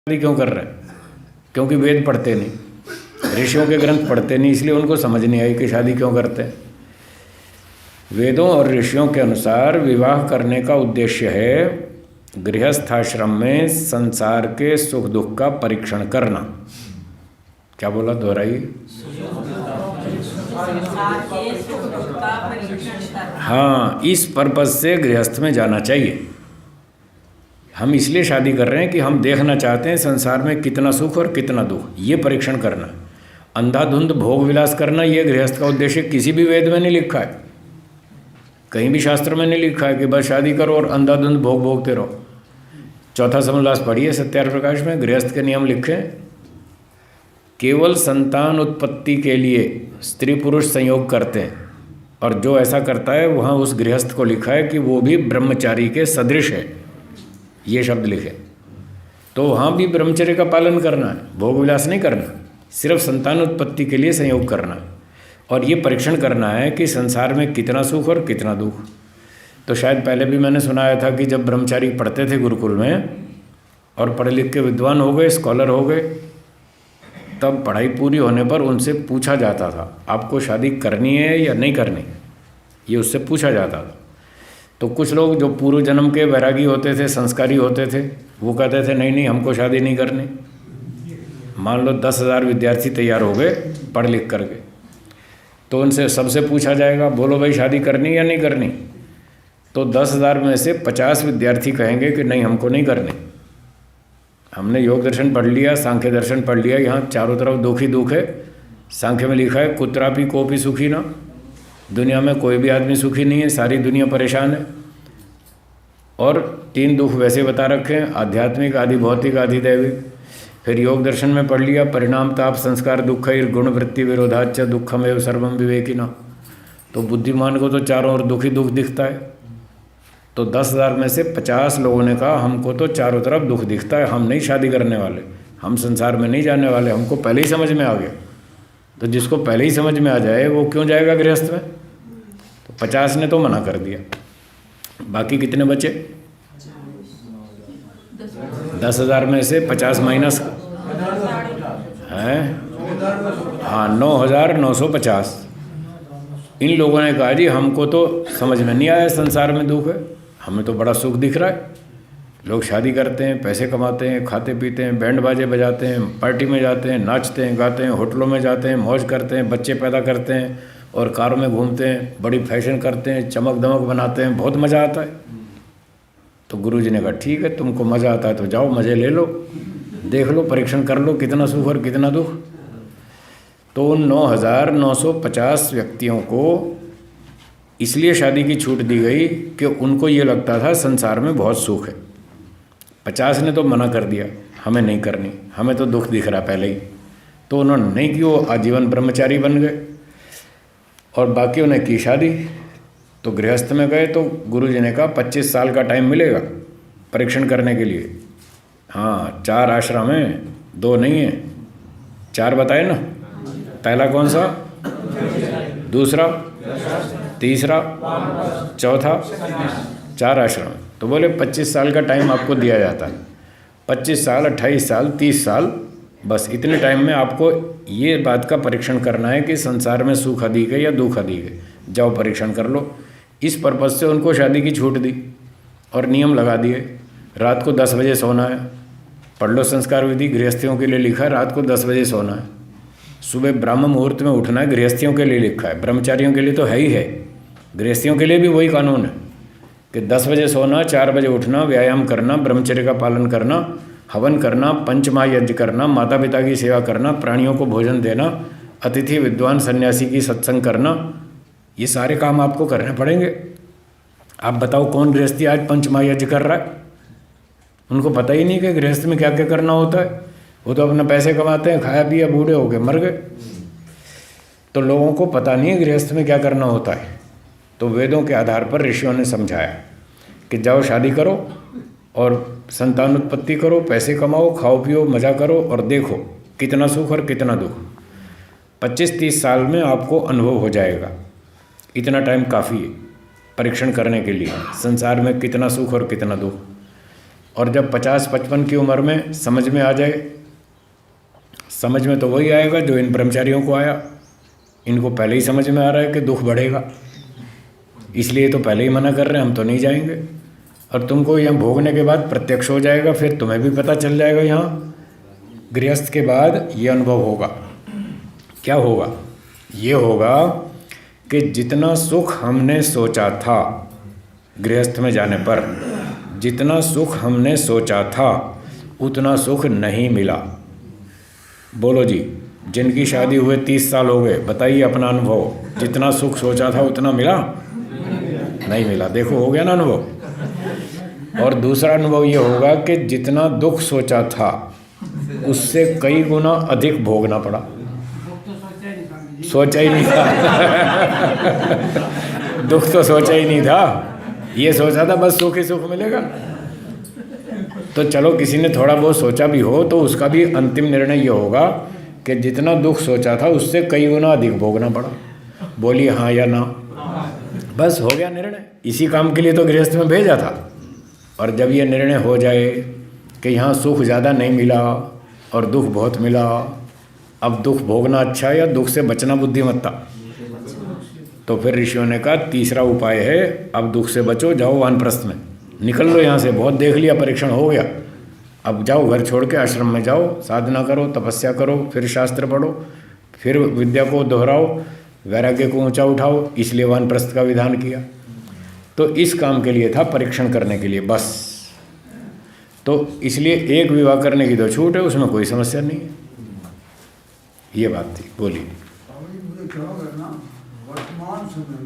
शादी क्यों कर रहे हैं? क्योंकि वेद पढ़ते नहीं, ऋषियों के ग्रंथ पढ़ते नहीं, इसलिए उनको समझ नहीं आई कि शादी क्यों करते हैं। वेदों और ऋषियों के अनुसार विवाह करने का उद्देश्य है गृहस्थाश्रम में संसार के सुख दुख का परीक्षण करना। क्या बोला, दोहराइए। हाँ, इस पर्पज से गृहस्थ में जाना चाहिए। हम इसलिए शादी कर रहे हैं कि हम देखना चाहते हैं संसार में कितना सुख और कितना दुख, ये परीक्षण करना। अंधाधुंध भोग विलास करना ये गृहस्थ का उद्देश्य किसी भी वेद में नहीं लिखा है, कहीं भी शास्त्र में नहीं लिखा है कि बस शादी करो और अंधाधुंध भोग भोगते रहो। चौथा समोल्लास पढ़िए सत्यार्थ प्रकाश में, गृहस्थ के नियम लिखे। केवल संतान उत्पत्ति के लिए स्त्री पुरुष संयोग करते हैं, और जो ऐसा करता है वहाँ उस गृहस्थ को लिखा है कि वो भी ब्रह्मचारी के सदृश है, ये शब्द लिखे। तो वहाँ भी ब्रह्मचर्य का पालन करना है, भोग विलास नहीं करना, सिर्फ संतान उत्पत्ति के लिए संयोग करना है। और ये परीक्षण करना है कि संसार में कितना सुख और कितना दुख। तो शायद पहले भी मैंने सुनाया था कि जब ब्रह्मचारी पढ़ते थे गुरुकुल में और पढ़े लिख के विद्वान हो गए, स्कॉलर हो गए, तब पढ़ाई पूरी होने पर उनसे पूछा जाता था आपको शादी करनी है या नहीं करनी, ये उससे पूछा जाता था। तो कुछ लोग जो पूर्व जन्म के वैरागी होते थे, संस्कारी होते थे, वो कहते थे नहीं नहीं हमको शादी नहीं करनी। मान लो 10,000 विद्यार्थी तैयार हो गए पढ़ लिख करके, तो उनसे सबसे पूछा जाएगा बोलो भाई शादी करनी या नहीं करनी, तो 10,000 में से 50 विद्यार्थी कहेंगे कि नहीं हमको नहीं करनी। हमने योग दर्शन पढ़ लिया, सांख्य दर्शन पढ़ लिया, यहाँ चारों तरफ दुख ही दुख है। सांख्य में लिखा है कुत्रापि कोपि सुखी ना, दुनिया में कोई भी आदमी सुखी नहीं है, सारी दुनिया परेशान है। और 3 दुख वैसे बता रखे हैं, आध्यात्मिक, आदि भौतिक, आदि दैविक। फिर योग दर्शन में पढ़ लिया परिणाम ताप संस्कार दुख गुण वृत्ति विरोधाच दुखमेव सर्वम विवेकिना। तो बुद्धिमान को तो चारों ओर दुख ही दुख दिखता है। तो 10,000 में से 50 लोगों ने कहा हमको तो चारों तरफ दुख दिखता है, हम नहीं शादी करने वाले, हम संसार में नहीं जाने वाले, हमको पहले ही समझ में आ गया। तो जिसको पहले ही समझ में आ जाए वो क्यों जाएगा गृहस्थ में? तो 50 ने तो मना कर दिया। बाकी कितने बचे? 10,000 में से 50 माइनस हैं, हाँ 9,950। इन लोगों ने कहा जी हमको तो समझ में नहीं आया संसार में दुख है, हमें तो बड़ा सुख दिख रहा है। लोग शादी करते हैं, पैसे कमाते हैं, खाते पीते हैं, बैंड बाजे बजाते हैं, पार्टी में जाते हैं, नाचते हैं, गाते हैं, होटलों में जाते हैं, मौज करते हैं, बच्चे पैदा करते हैं और कारों में घूमते हैं, बड़ी फैशन करते हैं, चमक दमक बनाते हैं, बहुत मज़ा आता है। तो गुरुजी ने कहा ठीक है तुमको मज़ा आता है तो जाओ मज़े ले लो, देख लो, परीक्षण कर लो कितना सुख और कितना दुख। तो उन 9,950 व्यक्तियों को इसलिए शादी की छूट दी गई कि उनको ये लगता था संसार में बहुत सुख है। 50 ने तो मना कर दिया हमें नहीं करनी, हमें तो दुख दिख रहा पहले ही। तो उन्होंने नहीं की, वो आजीवन ब्रह्मचारी बन गए और बाकियों ने की शादी। तो गृहस्थ में गए तो गुरुजी ने कहा 25 साल का टाइम मिलेगा परीक्षण करने के लिए। हाँ 4 आश्रम हैं, 2 नहीं है, 4 बताए ना। पहला कौन सा, दूसरा, तीसरा, चौथा, 4 आश्रम। तो बोले 25 साल का टाइम आपको दिया जाता है। 25 साल, 28 साल, 30 साल, बस इतने टाइम में आपको ये बात का परीक्षण करना है कि संसार में सुख अधिक है या दुख अधिक है, जाओ परीक्षण कर लो। इस पर्पज़ से उनको शादी की छूट दी और नियम लगा दिए। रात को 10 बजे सोना है, पढ़ लो संस्कार विधि, गृहस्थियों के लिए लिखा है रात को 10 बजे सोना है। सुबह ब्राह्म मुहूर्त में उठना है, गृहस्थियों के लिए लिखा है, ब्रह्मचारियों के लिए तो है ही है, गृहस्थियों के लिए भी वही कानून है कि 10 बजे सोना, 4 बजे उठना, व्यायाम करना, ब्रह्मचर्य का पालन करना, हवन करना, पंचमहायज्ञ करना, माता पिता की सेवा करना, प्राणियों को भोजन देना, अतिथि विद्वान सन्यासी की सत्संग करना, ये सारे काम आपको करने पड़ेंगे। आप बताओ कौन गृहस्थी आज पंचमहायज्ञ कर रहा है? उनको पता ही नहीं कि गृहस्थ में क्या क्या करना होता है। वो तो अपना पैसे कमाते हैं, खाया पिया, बूढ़े हो गए, मर गए। तो लोगों को पता नहीं है गृहस्थ में क्या करना होता है। तो वेदों के आधार पर ऋषियों ने समझाया कि जाओ शादी करो और संतान उत्पत्ति करो, पैसे कमाओ, खाओ पियो, मज़ा करो और देखो कितना सुख और कितना दुख। 25-30 साल में आपको अनुभव हो जाएगा। इतना टाइम काफ़ी है परीक्षण करने के लिए संसार में कितना सुख और कितना दुख। और जब 50-55 की उम्र में समझ में आ जाए, समझ में तो वही आएगा जो इन ब्रह्मचारियों को आया। इनको पहले ही समझ में आ रहा है कि दुख बढ़ेगा, इसलिए तो पहले ही मना कर रहे हैं, हम तो नहीं जाएंगे। और तुमको यहाँ भोगने के बाद प्रत्यक्ष हो जाएगा, फिर तुम्हें भी पता चल जाएगा। यहाँ गृहस्थ के बाद ये अनुभव होगा। क्या होगा? ये होगा कि जितना सुख हमने सोचा था, गृहस्थ में जाने पर जितना सुख हमने सोचा था उतना सुख नहीं मिला। बोलो जी, जिनकी शादी हुए 30 साल हो गए, बताइए अपना अनुभव। जितना सुख सोचा था उतना मिला? नहीं मिला। देखो, हो गया ना अनुभव। और दूसरा अनुभव ये होगा कि जितना दुख सोचा था उससे कई गुना अधिक भोगना पड़ा। सोचा ही नहीं था। दुख तो सोचा ही नहीं था, ये सोचा था बस सुख ही सुख मिलेगा। तो चलो, किसी ने थोड़ा बहुत सोचा भी हो तो उसका भी अंतिम निर्णय ये होगा कि जितना दुख सोचा था उससे कई गुना अधिक भोगना पड़ा। बोलिए हाँ या ना। बस हो गया निर्णय। इसी काम के लिए तो गृहस्थ में भेजा था। और जब ये निर्णय हो जाए कि यहाँ सुख ज़्यादा नहीं मिला और दुख बहुत मिला, अब दुख भोगना अच्छा है या दुख से बचना बुद्धिमत्ता? तो फिर ऋषियों ने कहा तीसरा उपाय है, अब दुख से बचो, जाओ वानप्रस्थ में, निकल लो यहाँ से। बहुत देख लिया, परीक्षण हो गया, अब जाओ घर छोड़ के आश्रम में जाओ, साधना करो, तपस्या करो, फिर शास्त्र पढ़ो, फिर विद्या को दोहराओ, वैराग्य को ऊंचा उठाओ। इसलिए वानप्रस्थ का विधान किया। तो इस काम के लिए था, परीक्षण करने के लिए बस। तो इसलिए एक विवाह करने की तो छूट है, उसमें कोई समस्या नहीं है। ये बात थी। बोलिए। वर्तमान समय